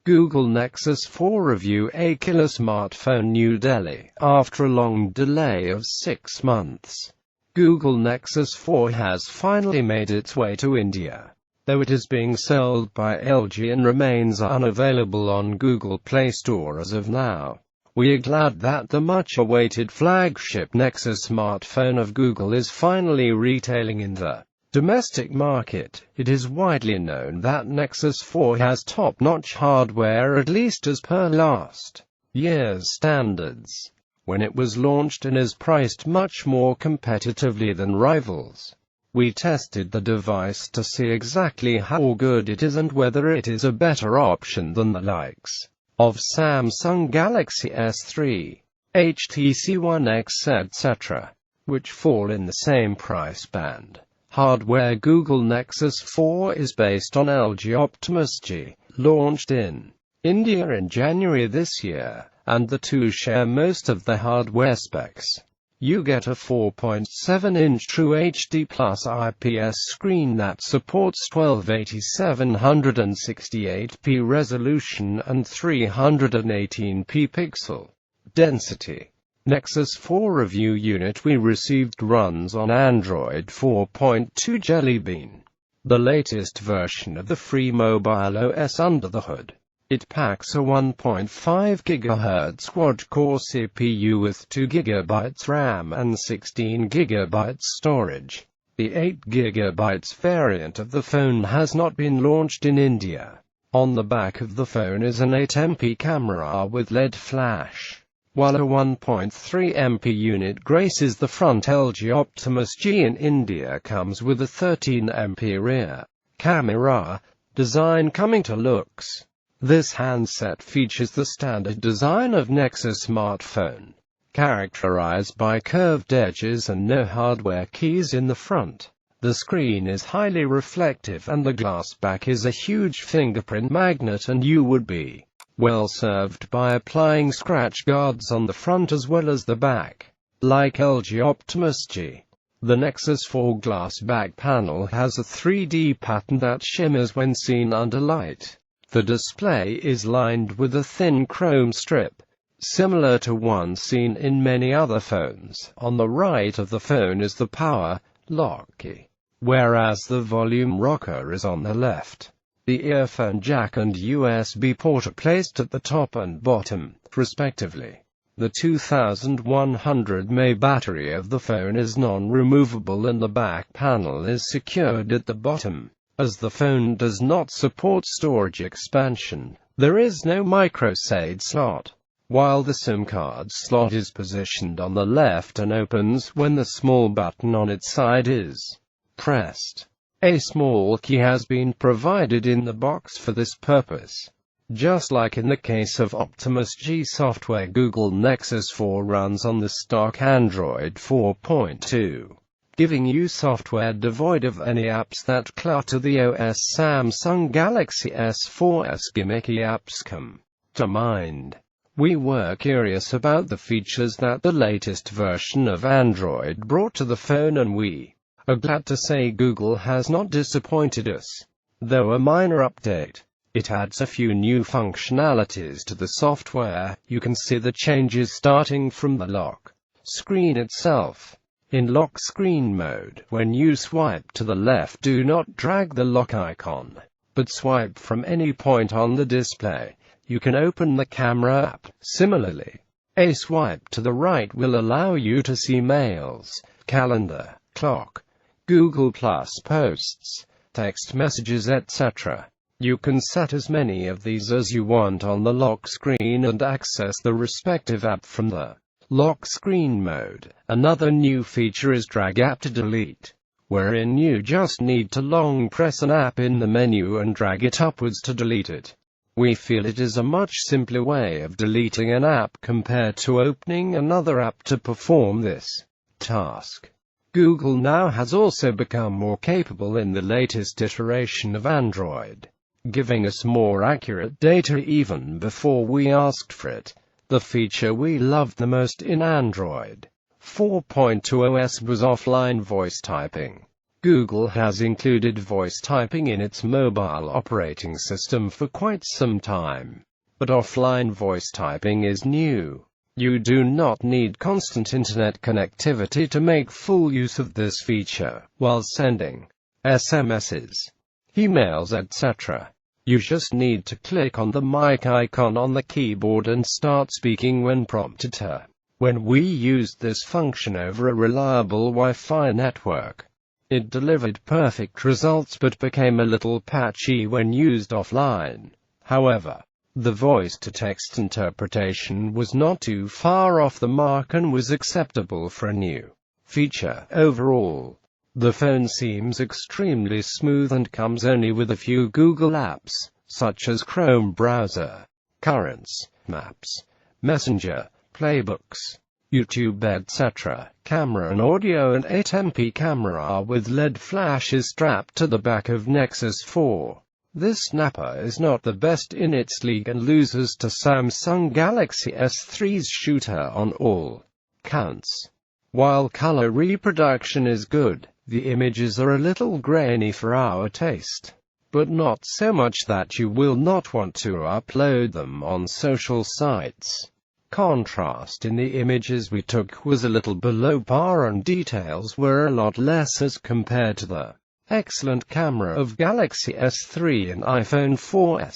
Google Nexus 4 review: a killer smartphone, New Delhi. After a long delay of 6 months, Google Nexus 4 has finally made its way to India, though it is being sold by LG and remains unavailable on Google Play Store as of now. We are glad that the much-awaited flagship Nexus smartphone of Google is finally retailing in the domestic market. It is widely known that Nexus 4 has top-notch hardware, at least as per last year's standards, when it was launched, and is priced much more competitively than rivals. We tested the device to see exactly how good it is and whether it is a better option than the likes of Samsung Galaxy S3, HTC One X, etc., which fall in the same price band. Hardware: Google Nexus 4 is based on LG Optimus G, launched in India in January this year, and the two share most of the hardware specs. You get a 4.7-inch True HD Plus IPS screen that supports 1280-768p resolution and 318p pixel density. Nexus 4 review unit we received runs on Android 4.2 Jelly Bean, the latest version of the free mobile OS under the hood. It packs a 1.5 GHz quad-core CPU with 2 GB RAM and 16 GB storage. The 8 GB variant of the phone has not been launched in India. On the back of the phone is an 8MP camera with LED flash, while a 1.3MP unit graces the front. LG Optimus G in India comes with a 13MP rear camera. Design coming to looks. This handset features the standard design of Nexus smartphone, characterized by curved edges and no hardware keys in the front. The screen is highly reflective and the glass back is a huge fingerprint magnet, and you would be well served by applying scratch guards on the front as well as the back. Like LG Optimus G, the Nexus 4 glass back panel has a 3D pattern that shimmers when seen under light. The display is lined with a thin chrome strip, similar to one seen in many other phones. On the right of the phone is the power lock key, whereas the volume rocker is on the left. The earphone jack and USB port are placed at the top and bottom, respectively. The 2100 mAh battery of the phone is non-removable and the back panel is secured at the bottom. As the phone does not support storage expansion, there is no microSD slot, while the SIM card slot is positioned on the left and opens when the small button on its side is pressed. A small key has been provided in the box for this purpose. Just like in the case of Optimus G software, Google Nexus 4 runs on the stock Android 4.2. giving you software devoid of any apps that clutter the OS. Samsung Galaxy S4's gimmicky apps come to mind. We were curious about the features that the latest version of Android brought to the phone, and we are glad to say Google has not disappointed us. Though a minor update, it adds a few new functionalities to the software. You can see the changes starting from the lock screen itself. In lock screen mode, when you swipe to the left, do not drag the lock icon, but swipe from any point on the display. You can open the camera app. Similarly, a swipe to the right will allow you to see mails, calendar, clock, Google Plus posts, text messages, etc. You can set as many of these as you want on the lock screen and access the respective app from the lock screen mode. Another new feature is drag app to delete, wherein you just need to long press an app in the menu and drag it upwards to delete it. We feel it is a much simpler way of deleting an app compared to opening another app to perform this task. Google now has also become more capable in the latest iteration of Android, giving us more accurate data even before we asked for it. The feature we loved the most in Android 4.2 OS was offline voice typing. Google has included voice typing in its mobile operating system for quite some time. But offline voice typing is new. You do not need constant internet connectivity to make full use of this feature while sending SMSs, emails, etc. You just need to click on the mic icon on the keyboard and start speaking when prompted to. When we used this function over a reliable Wi-Fi network, it delivered perfect results but became a little patchy when used offline. However, the voice-to-text interpretation was not too far off the mark and was acceptable for a new feature. Overall, the phone seems extremely smooth and comes only with a few Google apps, such as Chrome browser, Currents, Maps, Messenger, Playbooks, YouTube, etc. Camera and audio and 8MP camera with LED flash is strapped to the back of Nexus 4. This snapper is not the best in its league and loses to Samsung Galaxy S3's shooter on all counts. While color reproduction is good, the images are a little grainy for our taste, but not so much that you will not want to upload them on social sites. Contrast in the images we took was a little below par and details were a lot less as compared to the excellent camera of Galaxy S3 and iPhone 4S.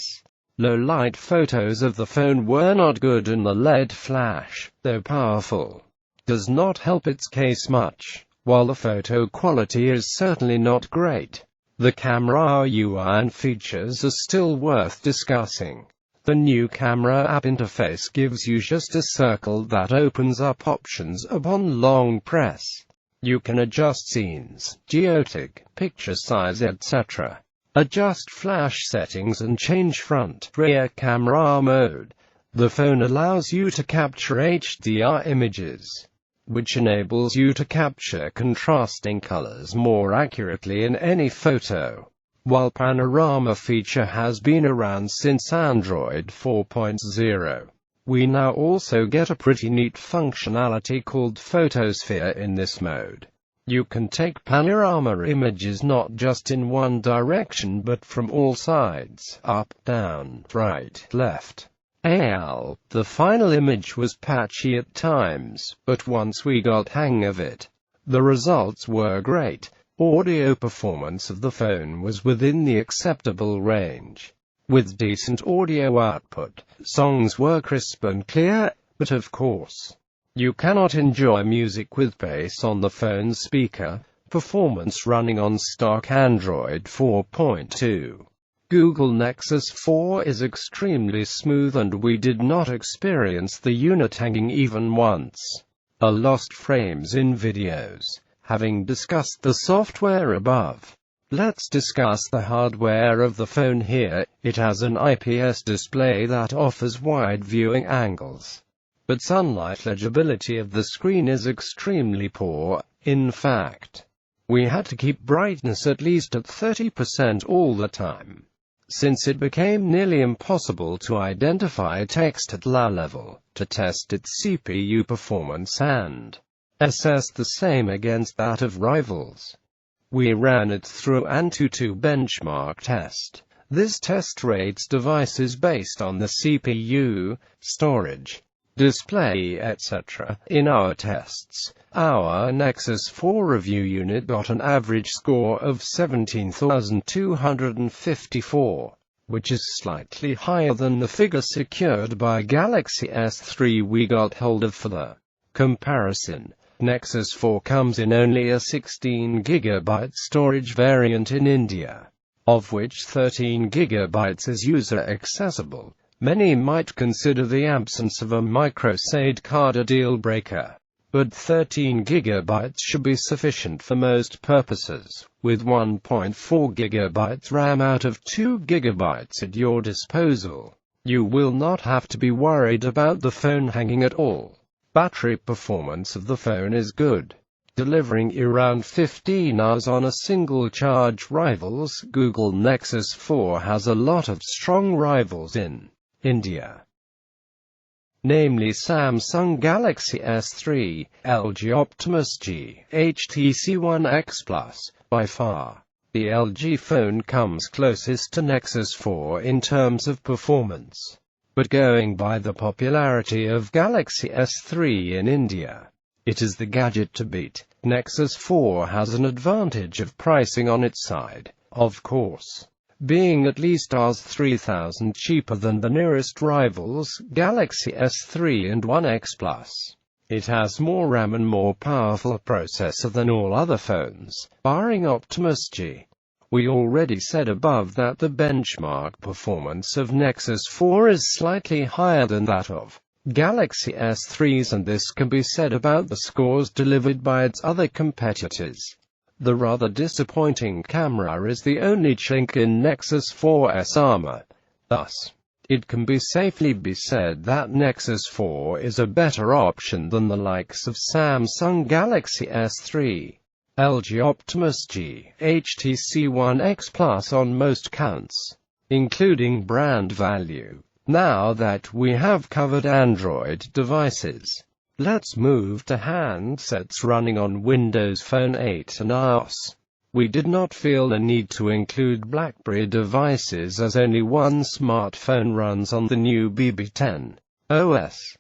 Low-light photos of the phone were not good and the LED flash, though powerful, does not help its case much. While the photo quality is certainly not great, the camera UI and features are still worth discussing. The new camera app interface gives you just a circle that opens up options upon long press. You can adjust scenes, geotig, picture size, etc. Adjust flash settings and change front-rear camera mode. The phone allows you to capture HDR images, which enables you to capture contrasting colors more accurately in any photo. While panorama feature has been around since Android 4.0, we now also get a pretty neat functionality called photosphere in this mode. You can take panorama images not just in one direction but from all sides, up, down, right, left. The final image was patchy at times, but once we got hang of it, the results were great. Audio performance of the phone was within the acceptable range. With decent audio output, songs were crisp and clear, but of course, you cannot enjoy music with bass on the phone's speaker performance running on stock Android 4.2. Google Nexus 4 is extremely smooth and we did not experience the unit hanging even once. Lost frames in videos. Having discussed the software above, let's discuss the hardware of the phone here. It has an IPS display that offers wide viewing angles, but sunlight legibility of the screen is extremely poor. In fact, we had to keep brightness at least at 30% all the time, since it became nearly impossible to identify text at low level. To test its CPU performance and assess the same against that of rivals, we ran it through AnTuTu benchmark test. This test rates devices based on the CPU, storage, display, etc. In our tests, our Nexus 4 review unit got an average score of 17,254, which is slightly higher than the figure secured by Galaxy S3 we got hold of. For the comparison, Nexus 4 comes in only a 16GB storage variant in India, of which 13GB is user accessible. Many might consider the absence of a microSD card a deal breaker, but 13GB should be sufficient for most purposes, with 1.4GB RAM out of 2GB at your disposal. You will not have to be worried about the phone hanging at all. Battery performance of the phone is good, delivering around 15 hours on a single charge. Rivals. Google Nexus 4 has a lot of strong rivals in India, namely Samsung Galaxy S3, LG Optimus G, HTC One X Plus, By far, the LG phone comes closest to Nexus 4 in terms of performance. But going by the popularity of Galaxy S3 in India, it is the gadget to beat. Nexus 4 has an advantage of pricing on its side, of course, being at least Rs 3,000 cheaper than the nearest rivals, Galaxy S3 and One X Plus. It has more RAM and more powerful processor than all other phones, barring Optimus G. We already said above that the benchmark performance of Nexus 4 is slightly higher than that of Galaxy S3s, and this can be said about the scores delivered by its other competitors. The rather disappointing camera is the only chink in Nexus 4's armor. Thus, it can be safely be said that Nexus 4 is a better option than the likes of Samsung Galaxy S3, LG Optimus G, HTC One X Plus on most counts, including brand value. Now that we have covered Android devices, let's move to handsets running on Windows Phone 8 and iOS. We did not feel the need to include BlackBerry devices as only one smartphone runs on the new BB10 OS.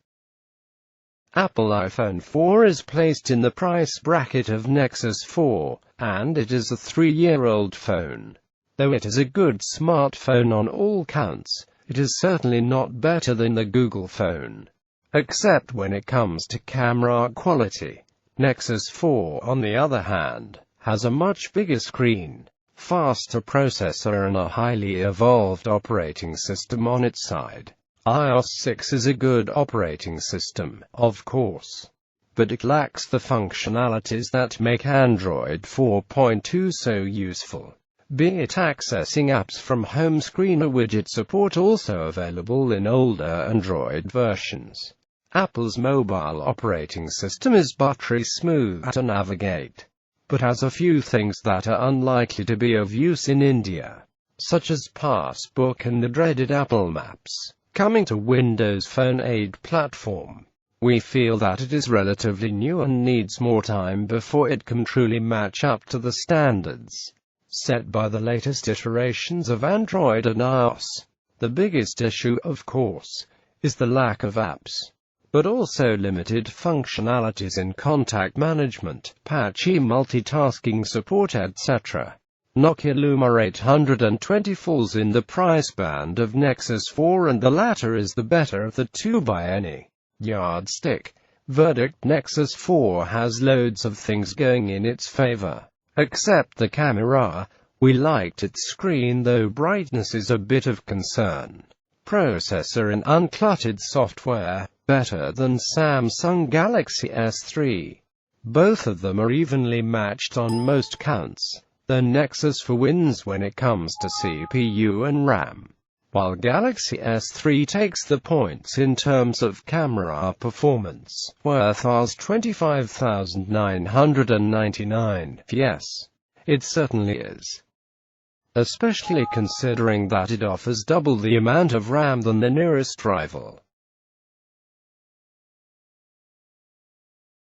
Apple iPhone 4 is placed in the price bracket of Nexus 4, and it is a 3-year-old phone. Though it is a good smartphone on all counts, it is certainly not better than the Google phone, except when it comes to camera quality. Nexus 4, on the other hand, has a much bigger screen, faster processor and a highly evolved operating system on its side. iOS 6 is a good operating system, of course, but it lacks the functionalities that make Android 4.2 so useful, be it accessing apps from home screen or widget support, also available in older Android versions. Apple's mobile operating system is buttery smooth to navigate, but has a few things that are unlikely to be of use in India, such as Passbook and the dreaded Apple Maps. Coming to Windows Phone 8 platform, we feel that it is relatively new and needs more time before it can truly match up to the standards set by the latest iterations of Android and iOS. The biggest issue, of course, is the lack of apps, but also limited functionalities in contact management, patchy multitasking support, etc. Nokia Lumia 820 falls in the price band of Nexus 4, and the latter is the better of the two by any yardstick. Verdict: Nexus 4 has loads of things going in its favor, except the camera. We liked its screen, though brightness is a bit of concern. Processor and uncluttered software, better than Samsung Galaxy S3. Both of them are evenly matched on most counts. The Nexus 4 wins when it comes to CPU and RAM, while Galaxy S3 takes the points in terms of camera performance, worth Rs 25,999. Yes, it certainly is, especially considering that it offers double the amount of RAM than the nearest rival.